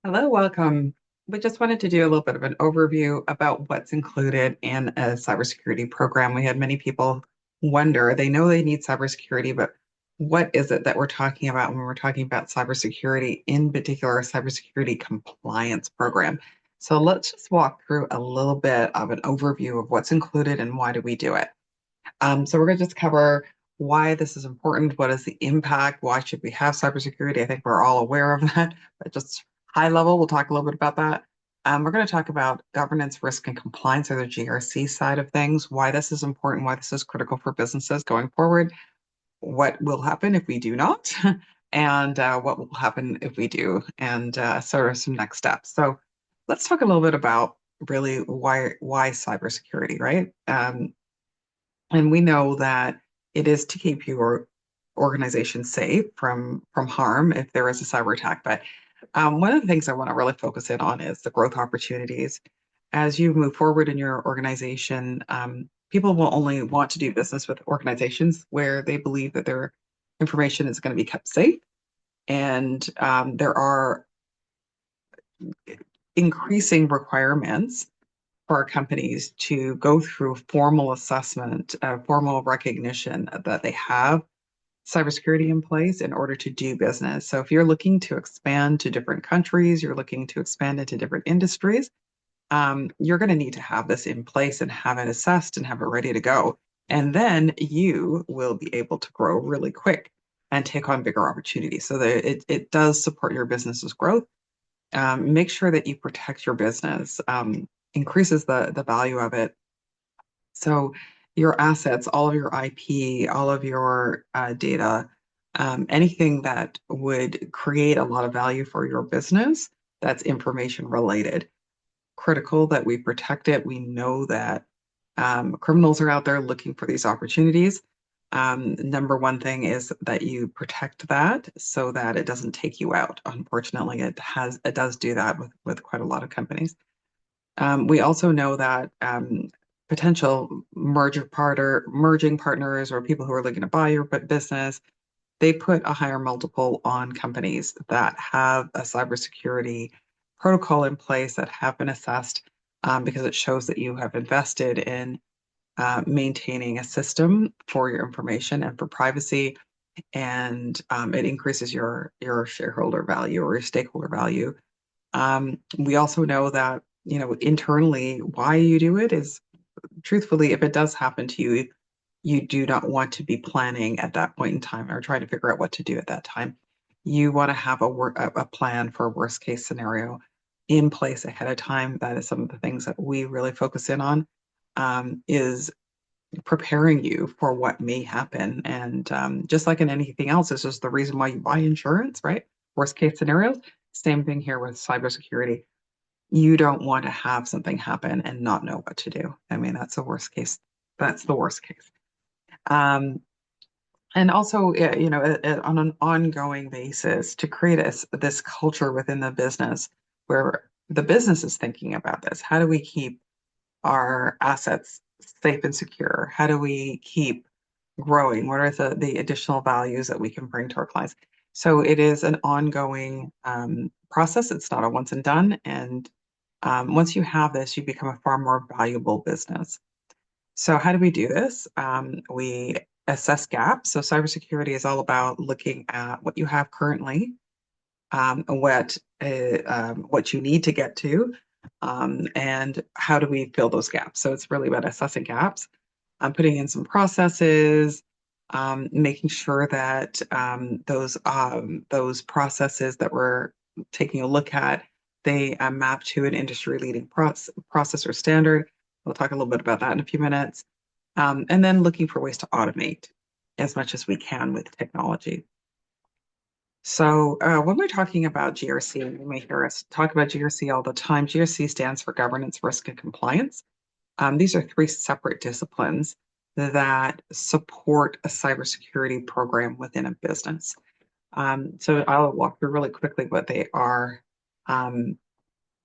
Hello, welcome. We just wanted to do a little bit of an overview about what's included in a cybersecurity program. We had many people wonder, they know they need cybersecurity, but what is it that we're talking about when we're talking about cybersecurity, in particular, a cybersecurity compliance program? So let's just walk through a little bit of an overview of what's included and why do we do it. So we're going to just cover why this is important, what is the impact, why should we have cybersecurity? I think we're all aware of that, but just high level, we'll talk a little bit about that. We're going to talk about governance, risk, and compliance, or the GRC side of things, why this is important, why this is critical for businesses going forward, what will happen if we do not, and what will happen if we do, and sort of some next steps. So let's talk a little bit about really why cybersecurity, right? And we know that it is to keep your organization safe from harm if there is a cyber attack. But one of the things I want to really focus in on is the growth opportunities. As you move forward in your organization, people will only want to do business with organizations where they believe that their information is going to be kept safe. And there are increasing requirements for our companies to go through formal assessment, formal recognition that they have cybersecurity in place in order to do business. So if you're looking to expand to different countries, you're looking to expand into different industries, you're going to need to have this in place and have it assessed and have it ready to go. And then you will be able to grow really quick and take on bigger opportunities. So that it does support your business's growth. Make sure that you protect your business, increases the value of it. So your assets, all of your IP, all of your data, anything that would create a lot of value for your business, that's information related. Critical that we protect it. We know that criminals are out there looking for these opportunities. Number one thing is that you protect that so that it doesn't take you out. Unfortunately, it does do that with quite a lot of companies. We also know that potential merging partners or people who are looking to buy your business, they put a higher multiple on companies that have a cybersecurity protocol in place that have been assessed because it shows that you have invested in maintaining a system for your information and for privacy, and it increases your shareholder value or your stakeholder value. We also know that, internally, why you do it is truthfully, if it does happen to you, you do not want to be planning at that point in time or trying to figure out what to do at that time. You want to have a plan for a worst case scenario in place ahead of time. That is some of the things that we really focus in on, is preparing you for what may happen. And just like in anything else, this is the reason why you buy insurance, right? Worst case scenarios. Same thing here with cybersecurity. You don't want to have something happen and not know what to do. I mean, that's the worst case. That's the worst case. Um, and also, on an ongoing basis to create this culture within the business where the business is thinking about this. How do we keep our assets safe and secure? How do we keep growing? What are the additional values that we can bring to our clients? So it is an ongoing process. It's not a once and done. And once you have this, you become a far more valuable business. So how do we do this? We assess gaps. So cybersecurity is all about looking at what you have currently, what you need to get to, and how do we fill those gaps. So it's really about assessing gaps, putting in some processes, making sure that those processes that we're taking a look at, they map to an industry leading process or standard. We'll talk a little bit about that in a few minutes. And then looking for ways to automate as much as we can with technology. So when we're talking about GRC, you may hear us talk about GRC all the time. GRC stands for Governance, Risk, and Compliance. These are three separate disciplines that support a cybersecurity program within a business. So I'll walk through really quickly what they are.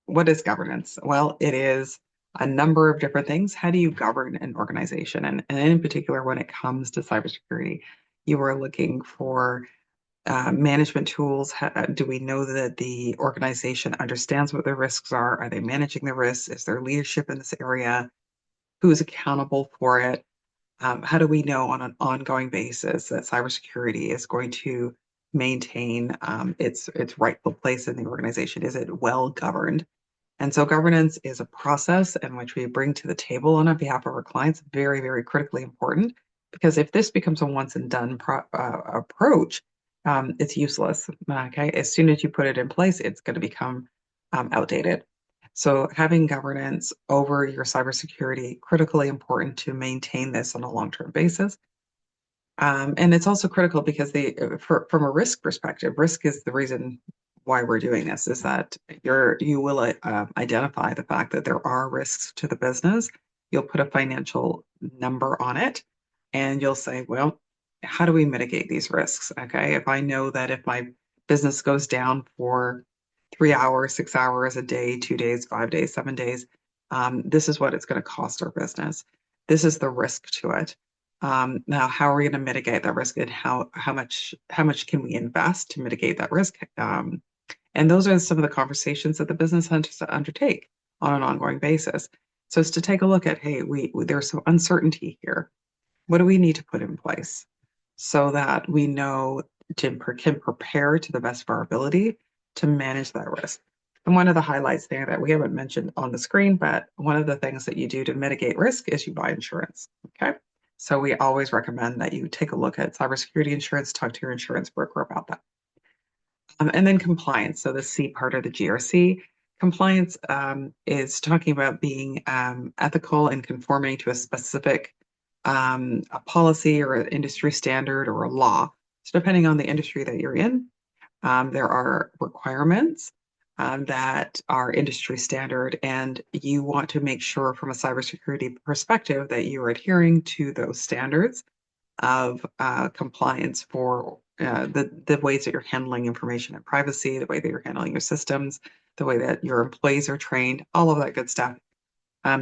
What is governance? Well, it is a number of different things. How do you govern an organization? And in particular, when it comes to cybersecurity, you are looking for Management tools. Do we know that the organization understands what their risks are? Are they managing the risks? Is there leadership in this area? Who is accountable for it? How do we know on an ongoing basis that cybersecurity is going to maintain its rightful place in the organization? Is it well governed? And so governance is a process in which we bring to the table on behalf of our clients, very, very critically important, because if this becomes a once and done approach, it's useless. Okay. As soon as you put it in place, it's going to become outdated. So having governance over your cybersecurity, critically important to maintain this on a long-term basis. And it's also critical because from a risk perspective, risk is the reason why we're doing this, is that you will identify the fact that there are risks to the business. You'll put a financial number on it, and you'll say, well, how do we mitigate these risks? Okay, if I know that if my business goes down for 3 hours, 6 hours a day, 2 days, 5 days, 7 days, this is what it's going to cost our business. This is the risk to it. Now, how are we going to mitigate that risk, and how much can we invest to mitigate that risk? And those are some of the conversations that the business has to undertake on an ongoing basis. So it's to take a look at, hey, there's some uncertainty here. What do we need to put in place so that we know can prepare to the best of our ability to manage that risk? And one of the highlights there that we haven't mentioned on the screen, but one of the things that you do to mitigate risk is you buy insurance. Okay. So we always recommend that you take a look at cybersecurity insurance, talk to your insurance broker about that. And then compliance. So the C part of the GRC. Compliance is talking about being ethical and conforming to a specific a policy or an industry standard or a law. So depending on the industry that you're in, there are requirements that are industry standard, and you want to make sure from a cybersecurity perspective that you are adhering to those standards of compliance for the ways that you're handling information and privacy, the way that you're handling your systems, the way that your employees are trained, all of that good stuff.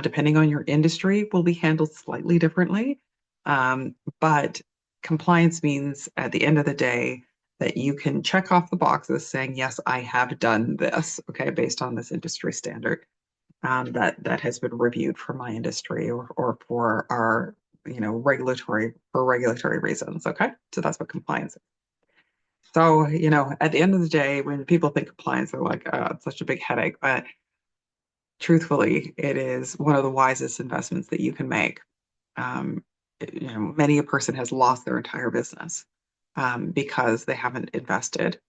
Depending on your industry, will be handled slightly differently. But compliance means at the end of the day that you can check off the boxes saying, yes, I have done this, okay, based on this industry standard that has been reviewed for my industry or for our regulatory reasons. Okay. So that's what compliance is. So, at the end of the day, when people think compliance, they're like, it's such a big headache. But truthfully, it is one of the wisest investments that you can make. Um, many a person has lost their entire business because they haven't invested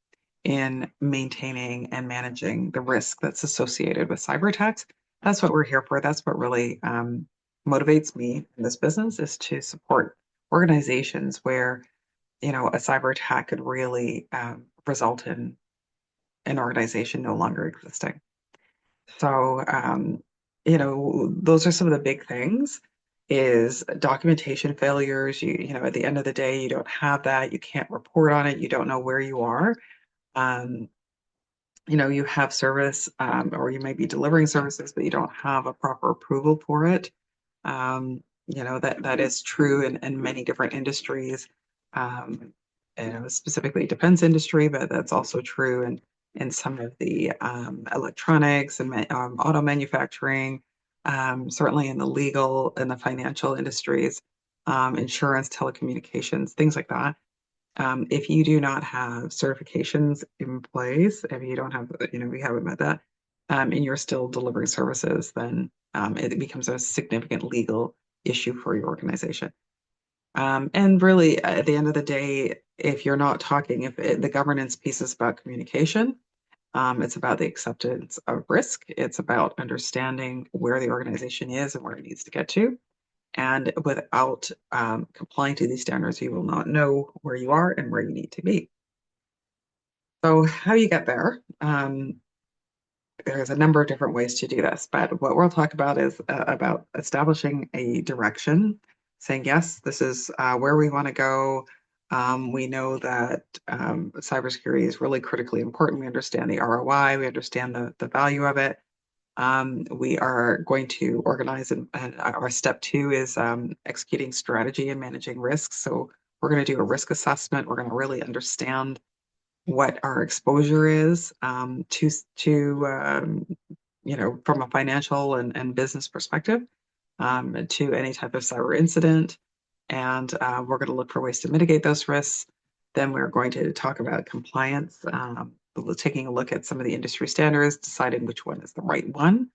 in maintaining and managing the risk that's associated with cyber attacks. That's what we're here for. That's what really motivates me in this business, is to support organizations where, a cyber attack could really result in an organization no longer existing. So, those are some of the big things, is documentation failures. At the end of the day, you don't have that. You can't report on it. You don't know where you are. Um, you have service, or you may be delivering services, but you don't have a proper approval for it. That is true in many different industries. Um, Specifically defense industry, but that's also true in some of the electronics and auto manufacturing, certainly in the legal and the financial industries, insurance, telecommunications, things like that. If you do not have certifications in place, if you don't have, we haven't met that, and you're still delivering services, then it becomes a significant legal issue for your organization. And really, at the end of the day, if you're not talking, the governance piece is about communication, it's about the acceptance of risk. It's about understanding where the organization is and where it needs to get to. And without complying to these standards, you will not know where you are and where you need to be. So how you get there, there's a number of different ways to do this, but what we'll talk about is about establishing a direction, saying, yes, this is where we want to go. We know that cybersecurity is really critically important. We understand the ROI, we understand the value of it. We are going to organize, and our step 2 is executing strategy and managing risks. So we're going to do a risk assessment. We're going to really understand what our exposure is from a financial and business perspective to any type of cyber incident. And we're going to look for ways to mitigate those risks. Then we're going to talk about compliance, taking a look at some of the industry standards, deciding which one is the right one.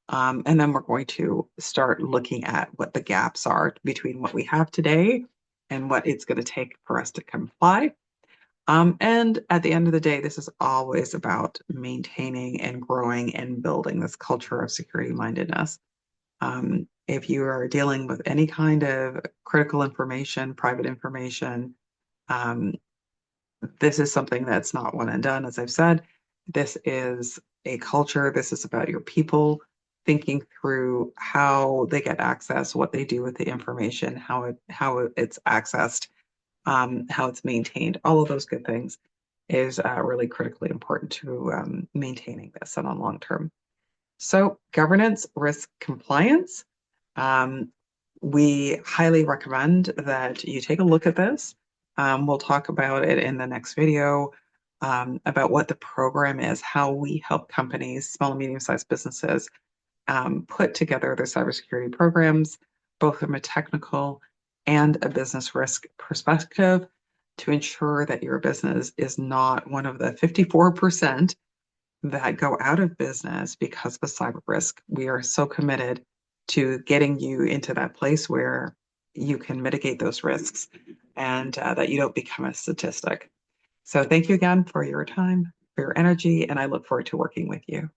And then we're going to start looking at what the gaps are between what we have today and what it's going to take for us to comply. And at the end of the day, this is always about maintaining and growing and building this culture of security mindedness. If you are dealing with any kind of critical information, private information, um, this is something that's not one and done, as I've said. This is a culture. This is about your people thinking through how they get access, what they do with the information, how it's accessed, how it's maintained. All of those good things is really critically important to maintaining this on a long term. So governance, risk, compliance. Um, we highly recommend that you take a look at this. We'll talk about it in the next video about what the program is, how we help companies, small and medium-sized businesses, put together their cybersecurity programs, both from a technical and a business risk perspective, to ensure that your business is not one of the 54% that go out of business because of cyber risk. We are so committed to getting you into that place where you can mitigate those risks and that you don't become a statistic. So thank you again for your time, for your energy, and I look forward to working with you.